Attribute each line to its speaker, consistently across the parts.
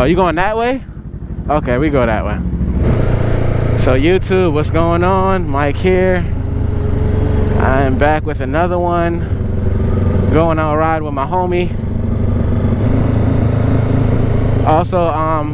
Speaker 1: Oh, you going that way? Okay, we go that way. So YouTube, what's going on? Mike here. I am back with another one. Going on a ride with my homie. Also,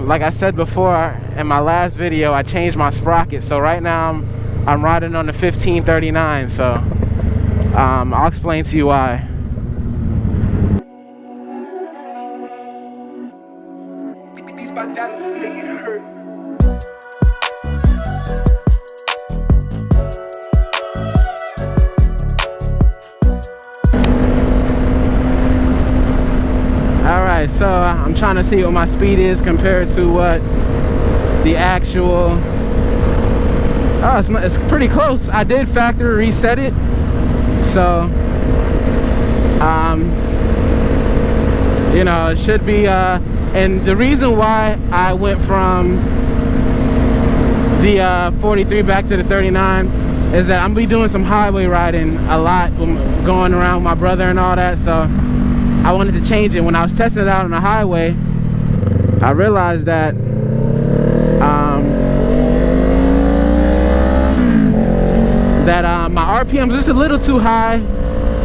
Speaker 1: like I said before in my last video, I changed my sprocket. So right now I'm riding on the 1539. So I'll explain to you why.
Speaker 2: These my dollars make it hurt.
Speaker 1: Alright, so I'm trying to see what my speed is compared to what the actual... Oh, it's pretty close. I did factory reset it. So, you know, it should be... and the reason why I went from the 43 back to the 39 is that I'm gonna be doing some highway riding a lot, going around with my brother and all that. So I wanted to change it. When I was testing it out on the highway, I realized that my RPM was just a little too high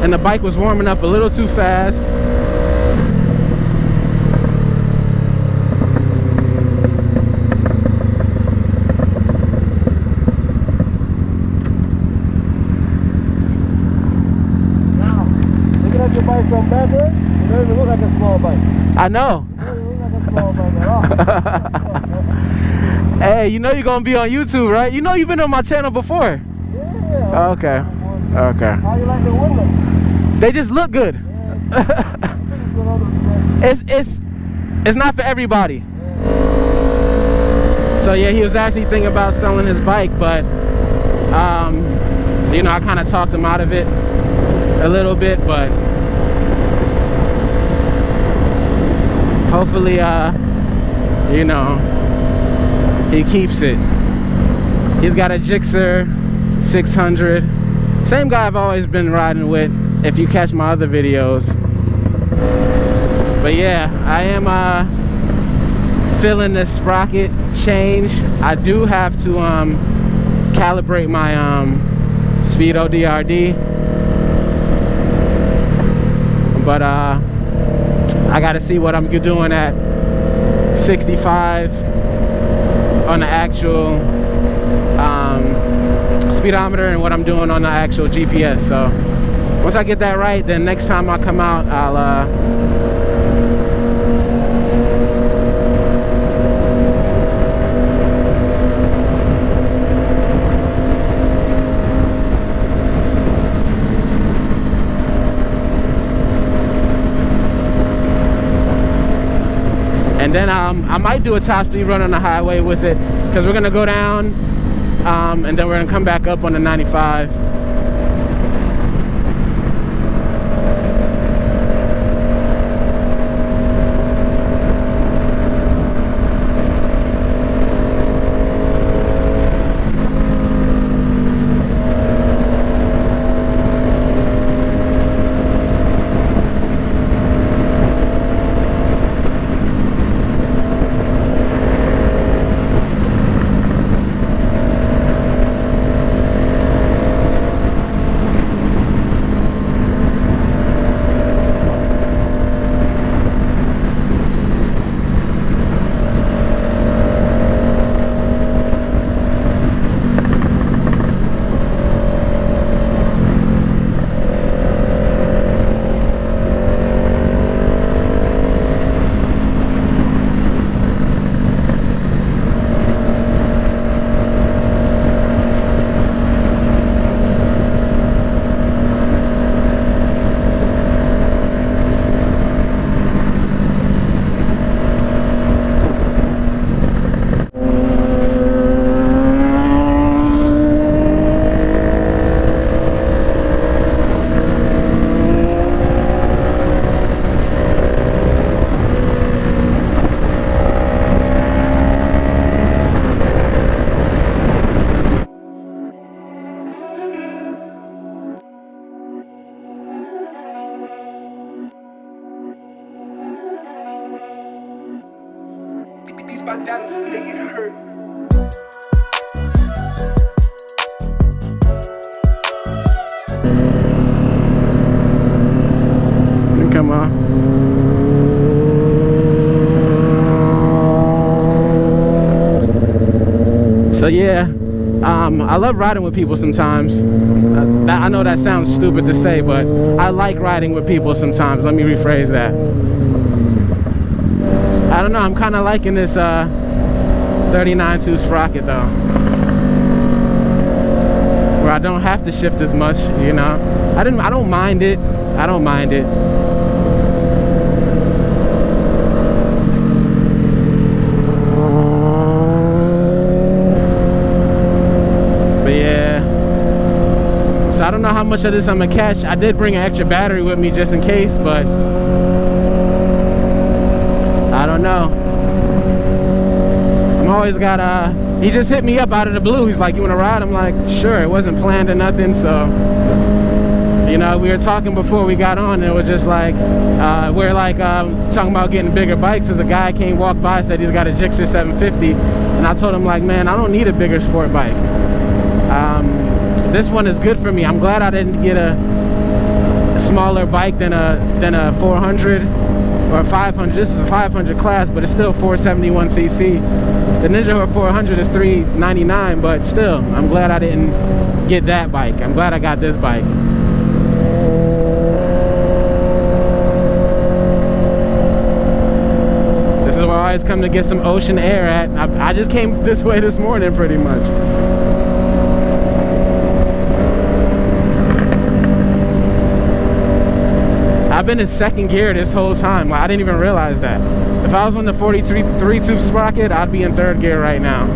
Speaker 1: and the bike was warming up a little too fast.
Speaker 3: Your bike from backwards, it doesn't even look like a small bike.
Speaker 1: I know.
Speaker 3: It doesn't look like a small bike at all.
Speaker 1: Hey, you know you're gonna be on YouTube, right? You know you've been on my channel before.
Speaker 3: Yeah.
Speaker 1: Okay. Okay.
Speaker 3: How you like the windows?
Speaker 1: They just look good.
Speaker 3: Yeah.
Speaker 1: It's not for everybody. Yeah. So yeah, he was actually thinking about selling his bike, but you know, I kind of talked him out of it a little bit, but hopefully you know, he keeps it. He's got a gsxr 600, same guy I've always been riding with if you catch my other videos. But yeah, I am feeling this sprocket change. I do have to calibrate my Speedo DRD, but I gotta see what I'm doing at 65 on the actual speedometer and what I'm doing on the actual GPS. So once I get that right, then next time I come out, I'll and then I might do a top speed run on the highway with it, because we're gonna go down and then we're gonna come back up on the 95.
Speaker 2: my dance make it hurt.
Speaker 1: Come on. So yeah, I love riding with people sometimes. I know that sounds stupid to say, but I like riding with people sometimes. Let me rephrase that. I don't know, I'm kind of liking this 39.2 Sprocket though, where I don't have to shift as much, you know. I don't mind it. I don't mind it. I don't know how much of this I'm gonna catch. I did bring an extra battery with me just in case, but I don't know. I'm always got he just hit me up out of the blue. He's like, you wanna ride? I'm like, sure. It wasn't planned or nothing, so you know, we were talking before we got on, and it was just like we're like talking about getting bigger bikes. As a guy came walk by, said he's got a gsxr 750, and I told him like, man, I don't need a bigger sport bike. This one is good for me. I'm glad I didn't get a smaller bike than a 400 or 500. This is a 500 class, but it's still 471cc. The Ninja 400 is 399, but still, I'm glad I didn't get that bike. I'm glad I got this bike. This is where I always come to get some ocean air at. I just came this way this morning, pretty much. I've been in second gear this whole time. Like, I didn't even realize that. If I was on the 43.2 Sprocket, I'd be in third gear right now.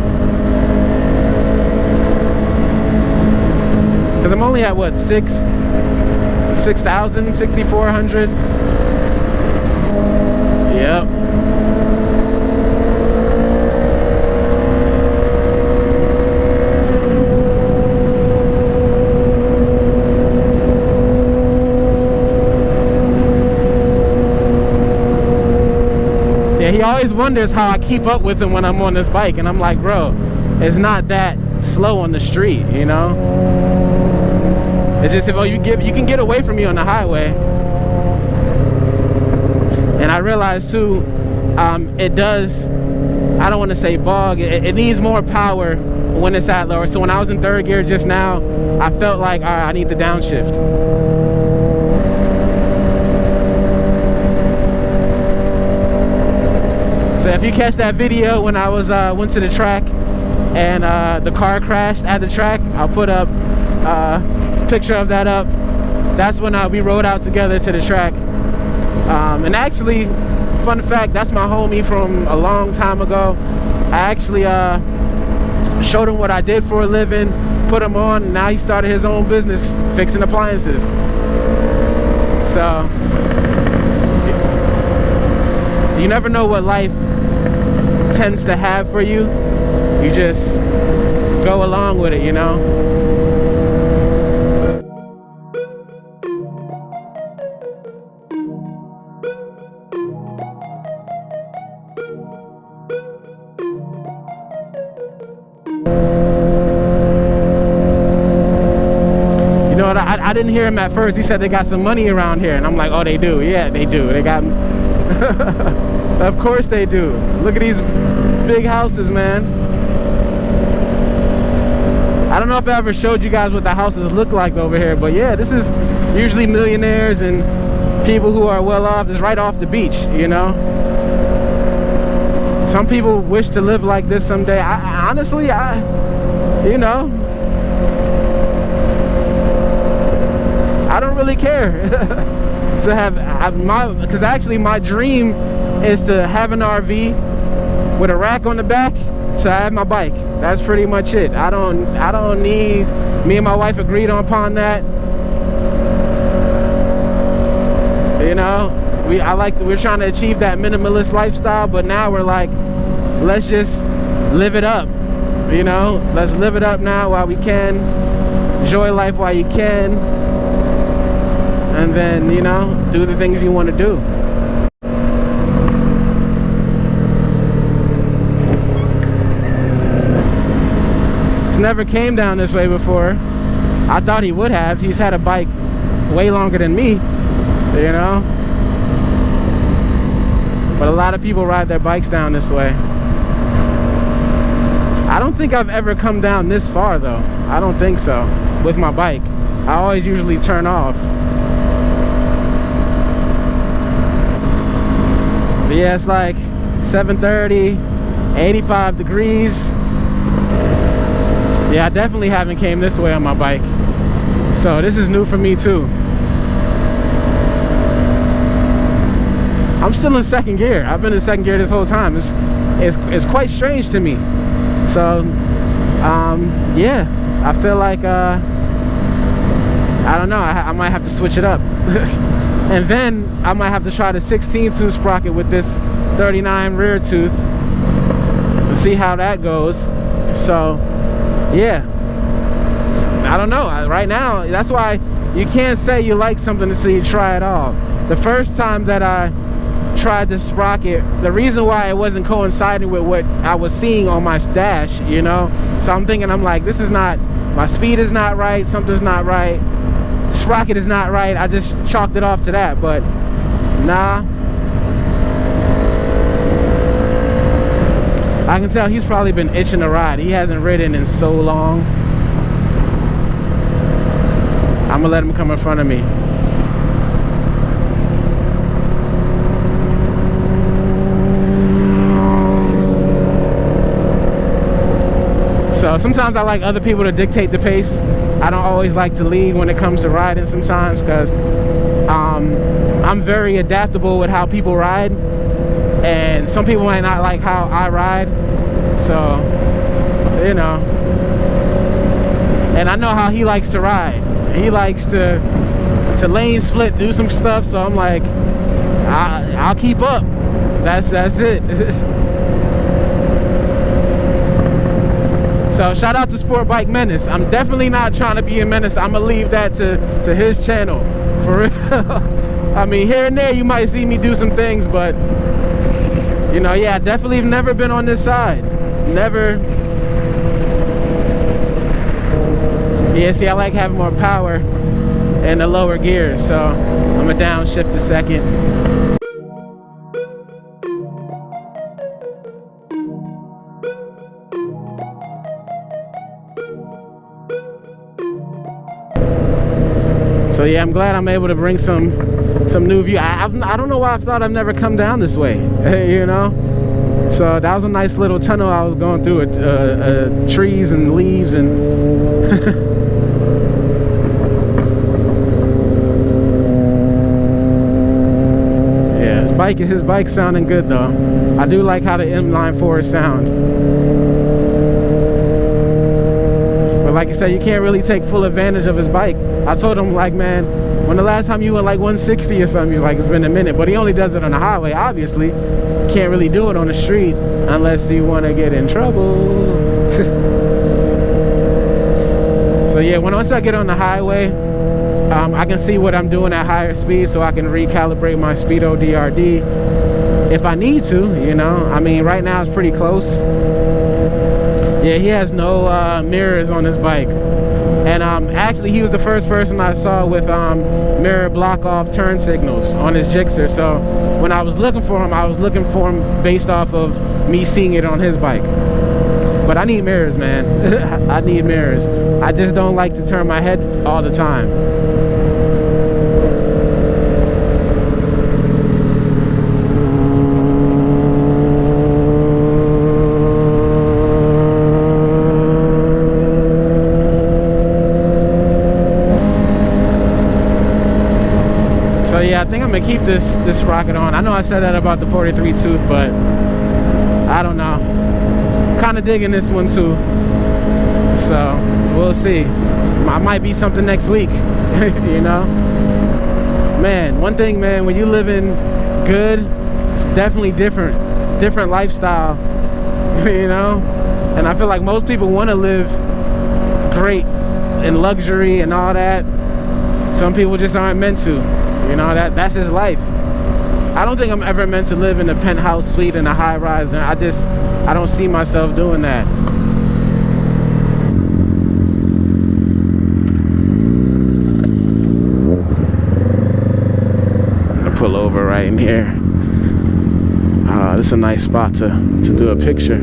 Speaker 1: Because I'm only at what, 6,000, 6,400? Yep. He always wonders how I keep up with him when I'm on this bike, and I'm like, bro, it's not that slow on the street, you know. It's just if you can get away from me on the highway. And I realize too, it does, I don't want to say bog, it needs more power when it's at lower. So when I was in third gear just now, I felt like, all right, I need the downshift. So if you catch that video when I was went to the track and the car crashed at the track, I'll put up a picture of that up. That's when we rode out together to the track. And actually, fun fact, that's my homie from a long time ago. I actually showed him what I did for a living, put him on, and now he started his own business fixing appliances. So you never know what life tends to have for you. You just go along with it, you know. You know what, I didn't hear him at first. He said they got some money around here, and I'm like, oh, they do. Yeah, they do. They got of course they do. Look at these big houses, man. I don't know if I ever showed you guys what the houses look like over here, but yeah, this is usually millionaires and people who are well off. It's right off the beach, you know. Some people wish to live like this someday. I honestly, you know, I don't really care. To have because actually my dream is to have an RV with a rack on the back, so I have my bike. That's pretty much it. I don't need, me and my wife agreed upon that. You know, we're trying to achieve that minimalist lifestyle, but now we're like, let's just live it up, you know. Let's live it up now while we can. Enjoy life while you can. And then, you know, do the things you want to do. He's never came down this way before. I thought he would have. He's had a bike way longer than me, you know. But a lot of people ride their bikes down this way. I don't think I've ever come down this far though. I don't think so with my bike. I always usually turn off. But yeah, it's like 7:30, 85 degrees. Yeah, I definitely haven't came this way on my bike. So this is new for me too. I'm still in second gear. I've been in second gear this whole time. It's quite strange to me. So yeah, I feel like I don't know, I might have to switch it up. And then I might have to try the 16 tooth sprocket with this 39 rear tooth, see how that goes. So yeah, I don't know. Right now, that's why you can't say you like something until you try it all. The first time that I tried the sprocket, the reason why it wasn't coinciding with what I was seeing on my dash, you know, so I'm thinking, I'm like, this is not, my speed is not right, something's not right, sprocket is not right. I just chalked it off to that. But nah, I can tell he's probably been itching to ride. He hasn't ridden in so long. I'm gonna let him come in front of me. So sometimes I like other people to dictate the pace. I don't always like to lead when it comes to riding sometimes, because I'm very adaptable with how people ride, and some people might not like how I ride. So, you know, and I know how he likes to ride. He likes to lane split, do some stuff. So I'm like, I'll keep up. That's it. So shout out to Sport Bike Menace. I'm definitely not trying to be a menace. I'm gonna leave that to his channel, for real. I mean, here and there you might see me do some things, but you know, yeah, I definitely have never been on this side. Never. Yeah, see, I like having more power in the lower gears, so I'm gonna downshift a second. So yeah, I'm glad I'm able to bring some new view. I don't know why I thought I've never come down this way, you know. So that was a nice little tunnel I was going through, trees and leaves and yeah, his bike sounding good though. I do like how the inline fours sound. But like I said, you can't really take full advantage of his bike. I told him, like, man, when the last time you went like 160 or something? He's like, it's been a minute. But he only does it on the highway, obviously. Can't really do it on the street unless you want to get in trouble. So yeah, once I get on the highway, I can see what I'm doing at higher speed, so I can recalibrate my Speedo DRD if I need to, you know. I mean, right now it's pretty close. Yeah, he has no mirrors on his bike. And actually, he was the first person I saw with mirror block off turn signals on his gsxr. So when I was looking for him, I was looking for him based off of me seeing it on his bike. But I need mirrors, man. I need mirrors. I just don't like to turn my head all the time. So yeah, I think I'm gonna keep this sprocket on. I know I said that about the 43 tooth, but I don't know. Kind of digging this one too. So we'll see. I might be something next week. You know, man, one thing, man, when you live in good, it's definitely different lifestyle. You know, and I feel like most people want to live great in luxury and all that. Some people just aren't meant to. You know, that's his life. I don't think I'm ever meant to live in a penthouse suite in a high rise. I don't see myself doing that. over right in here. This is a nice spot to do a picture.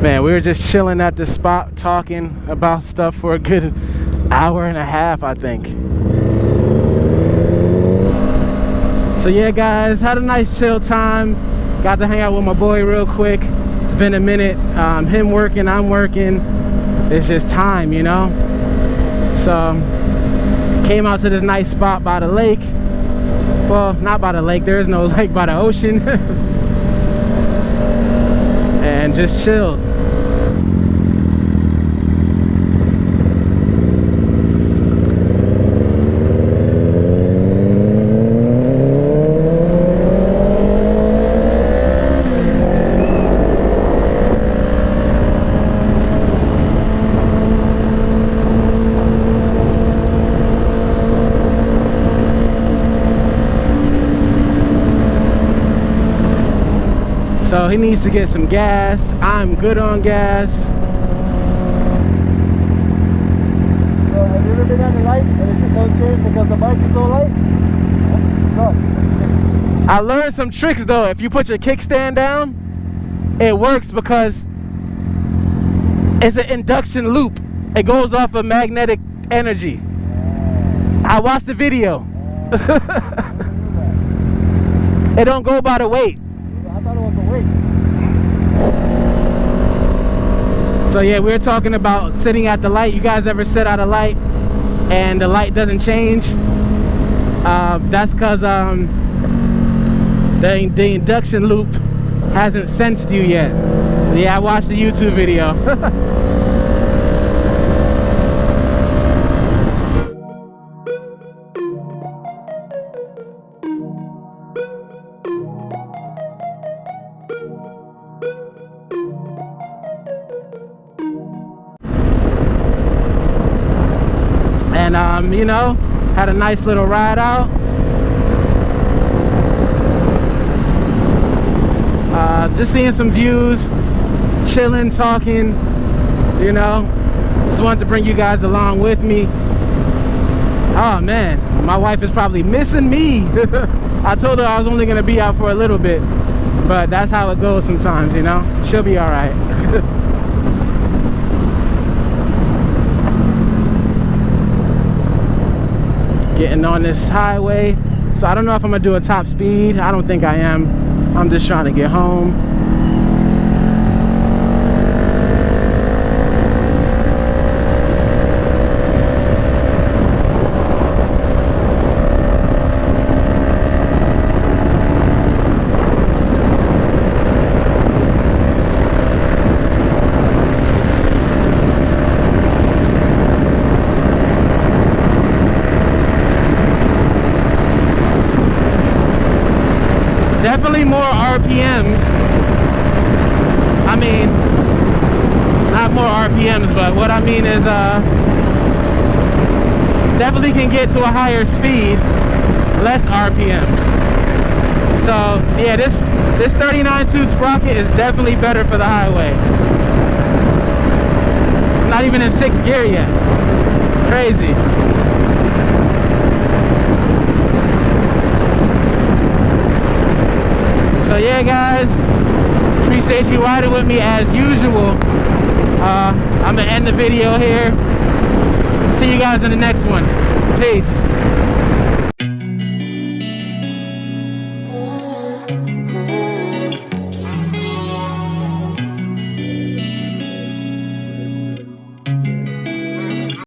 Speaker 1: Man, we were just chilling at this spot talking about stuff for a good hour and a half, I think. So yeah, guys, had a nice chill time. Got to hang out with my boy real quick. It's been a minute. Him working, I'm working. It's just time, you know? So came out to this nice spot by the lake. Well, not by the lake, there is no lake, by the ocean. And just chilled. So he needs to get some gas. I'm good on gas.
Speaker 3: So have you ever been on the light and it just don't change because the bike is so light? Stop.
Speaker 1: I learned some tricks though. If you put your kickstand down, it works because it's an induction loop. It goes off of magnetic energy. I watched the video. It don't go by the weight.
Speaker 3: I thought it was the weight.
Speaker 1: So yeah, we were talking about sitting at the light. You guys ever sit at a light and the light doesn't change? That's because the induction loop hasn't sensed you yet. Yeah, I watched the YouTube video. And you know, had a nice little ride out. Just seeing some views, chilling, talking, you know. Just wanted to bring you guys along with me. Oh man, my wife is probably missing me. I told her I was only gonna be out for a little bit, but that's how it goes sometimes, you know. She'll be all right. Getting on this highway, so I don't know if I'm gonna do a top speed. I don't think I am. I'm just trying to get home. Definitely more RPMs. I mean, not more RPMs, but what I mean is definitely can get to a higher speed, less RPMs. So yeah, this 39.2 Sprocket is definitely better for the highway. I'm not even in 6th gear yet. Crazy. So yeah, guys, appreciate you riding with me as usual. I'm gonna end the video here. See you guys in the next one. Peace.